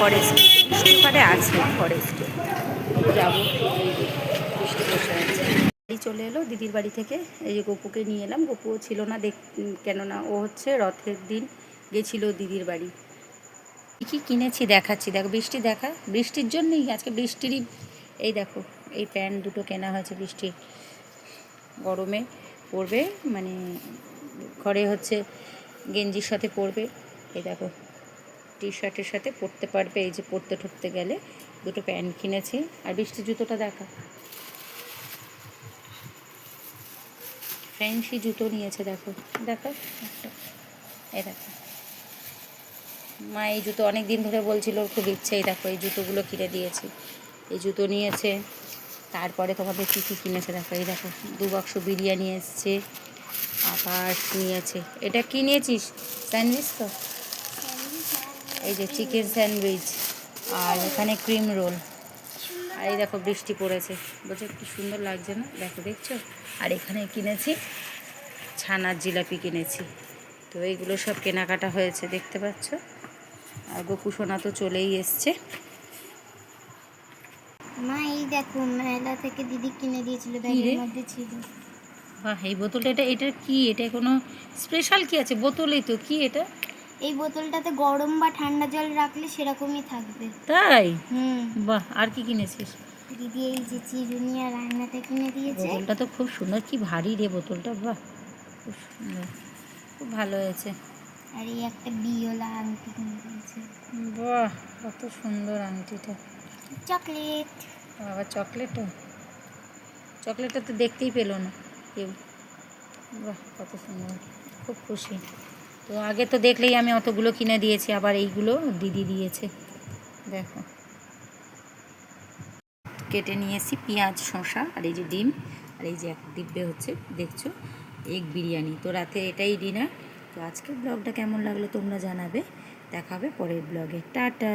ফরেস্টে, বৃষ্টির পাড়ে আছে ফরেস্টে যাবো। বৃষ্টি বসে আছে, বাড়ি চলে এলো দিদির বাড়ি থেকে। এই যে গপুকে নিয়ে এলাম, গপুও ছিল না কেননা ও হচ্ছে রথের দিন গেছিলো দিদির বাড়ি। কী কিনেছি দেখাচ্ছি, দেখো বৃষ্টি দেখা, বৃষ্টির জন্যই আজকে বৃষ্টিরই। এই দেখো এই প্যান্ট দুটো কেনা হয়েছে, বৃষ্টির গরমে পরবে, মানে ঘরে হচ্ছে গেঞ্জির সাথে পরবে। এই দেখো টি শার্টের সাথে পরতে পারবে, এই যে পরতে ঠরতে গেলে দুটো প্যান্ট কিনেছি। আর বৃষ্টির জুতোটা দেখা, ফ্যান্সি জুতো নিয়েছে, দেখো দেখো একটা, এই দেখো মা এই জুতো অনেক দিন ধরে বলছিল, খুব ইচ্ছে। এই দেখো এই জুতোগুলো কিনে দিয়েছি, এই জুতো নিয়েছে। তারপরে তোমাদের কী কী কিনেছে দেখো, এই দেখো 2 বাক্স বিরিয়ানি এসছে, আবার নিয়েছে। এটা কী নিয়েছিস? স্যান্ডউইচ তো, এই যে চিকেন স্যান্ডউইচ, আর এখানে ক্রিম রোল। আর এই দেখো বৃষ্টি পড়েছে, বলছে কি সুন্দর লাগছে না, দেখো দেখছো। আর এখানে কিনেছি ছানার জিলাপি কিনেছি। তো এইগুলো সব কেনাকাটা হয়েছে, দেখতে পাচ্ছ। আর গপু সোনা তো চলেই এসছে। মা এই দেখো মেলা থেকে দিদি কিনে দিয়েছিল, ব্যাগের মধ্যে ছিল। বাহ, এই বোতলটা, এটা কি? এটা কোনো স্পেশাল কি আছে? বোতলেই তো, কি এটা? এই বোতলটাতে গরম বা ঠান্ডা জল রাখলে সেরকমই থাকবে। তাই? বাহ, আর কি কিনেছিস? দিদি এই যে চিরুনি আর রান্নাটা কিনে দিয়েছে। বোতলটা তো খুব সুন্দর, কি ভারী রে বোতলটা, বাহ খুব সুন্দর, খুব ভালো হয়েছে। আর এই একটা বিওলা আংটি কিনে দিয়েছে। বাহ, কত সুন্দর আংটিটা। চকলেট, আবার চকলেটও, চকলেটটা তো দেখতেই পেলো না কেউ। বাহ, কত সুন্দর, খুব খুশি। তো আগে তো দেখলেই আমি অতগুলো কিনে দিয়েছি, আবার এইগুলো দিদি দিয়েছে। দেখো কেটে নিয়েছি পেঁয়াজ, শসা, আর এই যে ডিম, আর এই যে এক দিব্যে হচ্ছে দেখছো এগ বিরিয়ানি। তো রাতে এটাই ডিনার। তো আজকের ব্লগটা কেমন লাগলো তোমরা জানাবে, দেখা হবে পরের ব্লগে। টাটা।